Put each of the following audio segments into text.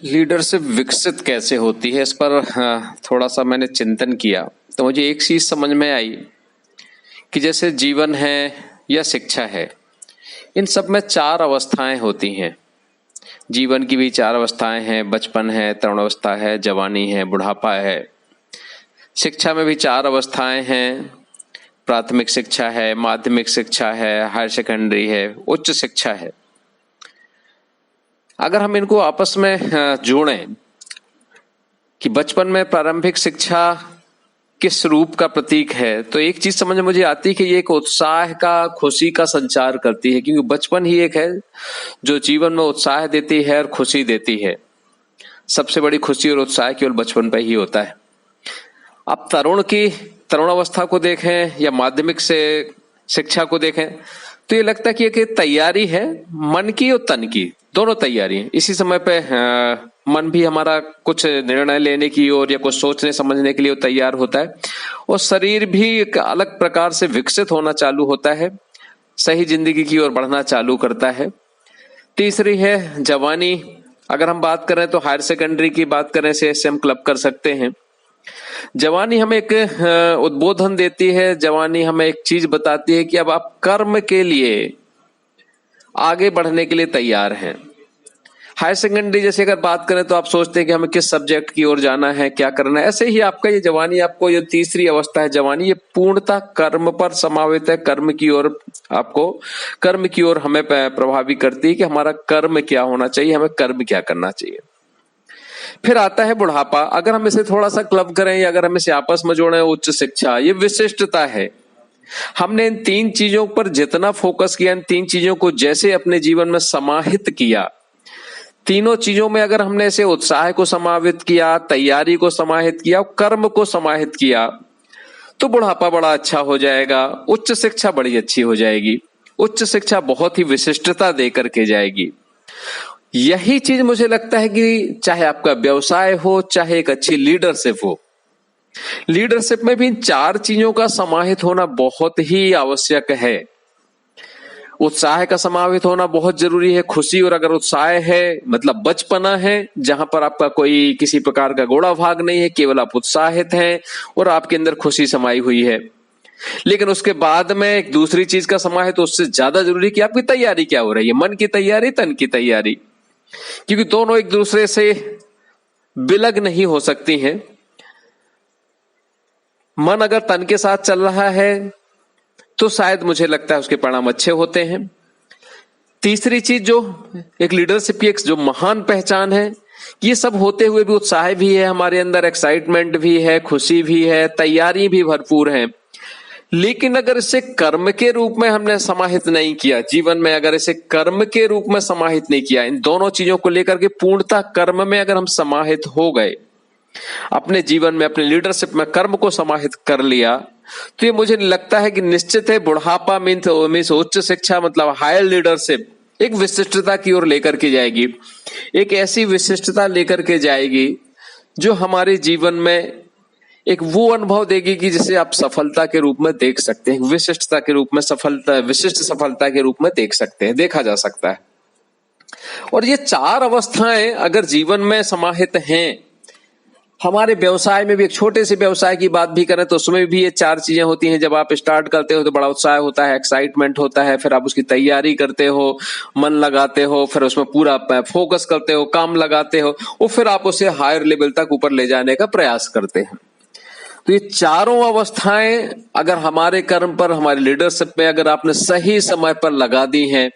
Leadership विकसित कैसे होती है, इस पर थोड़ा सा मैंने चिंतन किया तो मुझे एक चीज समझ में आई कि जैसे जीवन है या शिक्षा है, इन सब में चार अवस्थाएं होती हैं। जीवन की भी चार अवस्थाएं हैं, बचपन है, तरुणावस्था है, जवानी है, बुढ़ापा है। शिक्षा में भी चार अवस्थाएं हैं, प्राथमिक शिक्षा है, माध्यमिक शिक्षा है, हायर सेकेंडरी है, उच्च शिक्षा है। अगर हम इनको आपस में जोड़ें कि बचपन में प्रारंभिक शिक्षा किस रूप का प्रतीक है, तो एक चीज समझ में मुझे आती है कि ये एक उत्साह का, खुशी का संचार करती है, क्योंकि बचपन ही एक है जो जीवन में उत्साह देती है और खुशी देती है। सबसे बड़ी खुशी और उत्साह केवल बचपन पर ही होता है। अब तरुण अवस्था को देखें या माध्यमिक से शिक्षा को देखें तो ये लगता है कि एक तैयारी है, मन की और तन की, दोनों तैयारी है। इसी समय पे मन भी हमारा कुछ निर्णय लेने की ओर या कुछ सोचने समझने के लिए तैयार होता है, और शरीर भी एक अलग प्रकार से विकसित होना चालू होता है, सही जिंदगी की ओर बढ़ना चालू करता है। तीसरी है जवानी। अगर हम बात करें तो हायर सेकेंडरी की बात करें से हम क्लब कर सकते हैं। जवानी हमें एक उद्बोधन देती है, जवानी हमें एक चीज बताती है कि अब आप कर्म के लिए, आगे बढ़ने के लिए तैयार हैं। हायर सेकेंडरी जैसे अगर बात करें तो आप सोचते हैं कि हमें किस सब्जेक्ट की ओर जाना है, क्या करना है। ऐसे ही आपका ये जवानी, आपको ये तीसरी अवस्था है जवानी, ये पूर्णतः कर्म पर समावित है। कर्म की ओर, आपको कर्म की ओर हमें प्रभावित करती है कि हमारा कर्म क्या होना चाहिए, हमें कर्म क्या करना चाहिए। फिर आता है बुढ़ापा। अगर हम इसे थोड़ा सा क्लब करें या अगर हम इसे आपस में जोड़ें, उच्च शिक्षा, ये विशिष्टता है। हमने इन तीन चीजों पर जितना फोकस किया, इन तीन चीजों को जैसे अपने जीवन में समाहित किया, तीनों चीजों में अगर हमने इसे उत्साह को समाहित किया, तैयारी को समाहित किया, कर्म को समाहित किया, तो बुढ़ापा बड़ा अच्छा हो जाएगा, उच्च शिक्षा बड़ी अच्छी हो जाएगी। उच्च शिक्षा बहुत ही विशिष्टता देकर के जाएगी। यही चीज मुझे लगता है कि चाहे आपका व्यवसाय हो, चाहे एक अच्छी लीडरशिप हो, लीडरशिप में भी इन चार चीजों का समाहित होना बहुत ही आवश्यक है। उत्साह का समाहित होना बहुत जरूरी है। खुशी, और अगर उत्साह है मतलब बचपना है, जहां पर आपका कोई किसी प्रकार का गोड़ा भाग नहीं है, केवल आप उत्साहित हैं और आपके अंदर खुशी समाई हुई है। लेकिन उसके बाद में एक दूसरी चीज का समाहित, तो उससे ज्यादा जरूरी कि आपकी तैयारी क्या हो रही है, मन की तैयारी, तन की तैयारी, क्योंकि दोनों एक दूसरे से विलग नहीं हो सकती हैं। मन अगर तन के साथ चल रहा है तो शायद मुझे लगता है उसके परिणाम अच्छे होते हैं। तीसरी चीज जो एक लीडरशिप की एक जो महान पहचान है, ये सब होते हुए भी उत्साह भी है हमारे अंदर, एक्साइटमेंट भी है, खुशी भी है, तैयारी भी भरपूर है। लेकिन अगर इसे कर्म के रूप में हमने समाहित नहीं किया, जीवन में अगर इसे कर्म के रूप में समाहित नहीं किया, इन दोनों चीजों को लेकर के पूर्णतः कर्म में अगर हम समाहित हो गए, अपने जीवन में, अपने लीडरशिप में कर्म को समाहित कर लिया, तो ये मुझे लगता है कि निश्चित है बुढ़ापा मीन्स उच्च शिक्षा मतलब हायर लीडरशिप एक विशिष्टता की ओर लेकर के जाएगी। एक ऐसी विशिष्टता लेकर के जाएगी जो हमारे जीवन में एक वो अनुभव देगी कि जिसे आप सफलता के रूप में देख सकते हैं, विशिष्टता के रूप में, सफलता, विशिष्ट सफलता के रूप में देख सकते हैं, देखा जा सकता है। और ये चार अवस्थाएं अगर जीवन में समाहित हैं, हमारे व्यवसाय में भी, एक छोटे से व्यवसाय की बात भी करें तो उसमें भी ये चार चीजें होती हैं। जब आप स्टार्ट करते हो तो बड़ा उत्साह होता है, एक्साइटमेंट होता है, फिर आप उसकी तैयारी करते हो, मन लगाते हो, फिर उसमें पूरा फोकस करते हो, काम लगाते हो, और फिर आप उसे हायर लेवल तक ऊपर ले जाने का प्रयास करते हैं। तो ये चारों अवस्थाएं अगर हमारे कर्म पर, हमारी लीडरशिप में अगर आपने सही समय पर लगा दी हैं,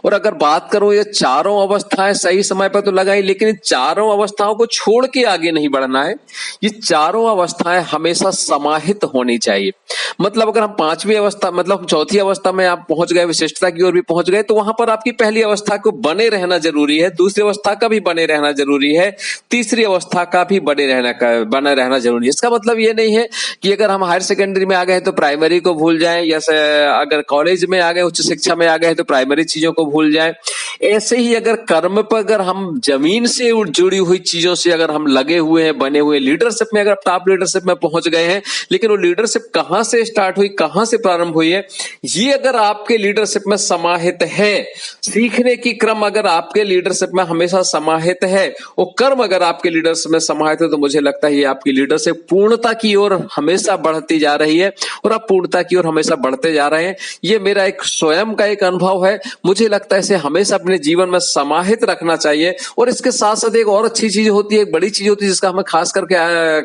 और अगर बात करूं ये चारों अवस्थाएं सही समय पर तो लगाई, लेकिन इन चारों अवस्थाओं को छोड़ के आगे नहीं बढ़ना है। ये चारों अवस्थाएं हमेशा समाहित होनी चाहिए। मतलब अगर हम पांचवी अवस्था, मतलब चौथी अवस्था में आप पहुंच गए, विशिष्टता की ओर भी पहुंच गए, तो वहां पर आपकी पहली अवस्था को बने रहना जरूरी है, दूसरी अवस्था का भी बने रहना जरूरी है, तीसरी अवस्था का भी बने रहना जरूरी है। इसका मतलब ये नहीं नहीं है कि अगर हम हायर सेकेंडरी में आ गए तो प्राइमरी को भूल जाएं, या अगर कॉलेज में आ गए, उच्च शिक्षा में आ गए तो प्राइमरी चीजों को भूल जाएं। ऐसे ही अगर कर्म पर अगर हम जमीन से जुड़ी हुई चीजों से अगर हम लगे हुए हैं, बने हुए, लीडरशिप में अगर टॉप लीडरशिप में पहुंच गए हैं, लेकिन वो लीडरशिप कहां से स्टार्ट हुई, कहां से प्रारंभ हुई है, ये अगर आपके लीडरशिप में समाहित है, सीखने की क्रम अगर आपके लीडरशिप में हमेशा समाहित है, वो कर्म अगर आपके लीडरशिप में समाहित है, तो मुझे लगता है ये आपकी लीडरशिप पूर्णता की ओर हमेशा बढ़ती जा रही है और आप पूर्णता की ओर हमेशा बढ़ते जा रहे हैं। ये मेरा एक स्वयं का एक अनुभव है। मुझे लगता है इसे हमेशा अपने जीवन में समाहित रखना चाहिए। और इसके साथ साथ एक और अच्छी चीज होती है, एक बड़ी चीज होती है जिसका हमें खास करके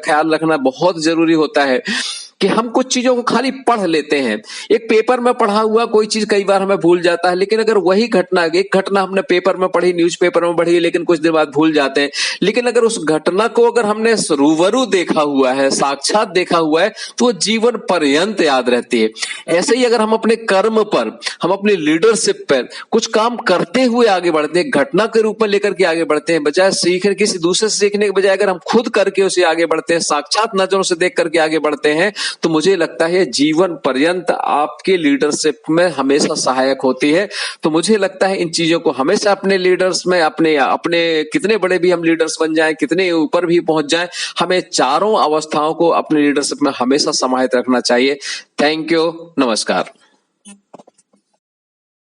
ख्याल रखना बहुत जरूरी होता है कि हम कुछ चीजों को खाली पढ़ लेते हैं। एक पेपर में पढ़ा हुआ कोई चीज कई बार हमें भूल जाता है, लेकिन अगर वही घटना, एक घटना हमने पेपर में पढ़ी, न्यूज़पेपर में पढ़ी, लेकिन कुछ देर बाद भूल जाते हैं। लेकिन अगर उस घटना को अगर हमने रूबरू देखा हुआ है, साक्षात देखा हुआ है, तो वो जीवन पर्यंत याद रहती है। ऐसे ही अगर हम अपने कर्म पर, हम अपनी लीडरशिप पर कुछ काम करते हुए आगे बढ़ते हैं, घटना के रूप में लेकर के आगे बढ़ते हैं, बजाय सीखने, किसी दूसरे से सीखने के बजाय अगर हम खुद करके उसे आगे बढ़ते हैं, साक्षात नजरों से देख करके आगे बढ़ते हैं, तो मुझे लगता है जीवन पर्यंत आपके लीडरशिप में हमेशा सहायक होती है। तो मुझे लगता है इन चीजों को हमेशा अपने लीडर्स में, अपने कितने बड़े भी हम लीडर्स बन जाएं, कितने ऊपर भी पहुंच जाएं, हमें चारों अवस्थाओं को अपने लीडरशिप में हमेशा समाहित रखना चाहिए। थैंक यू, नमस्कार।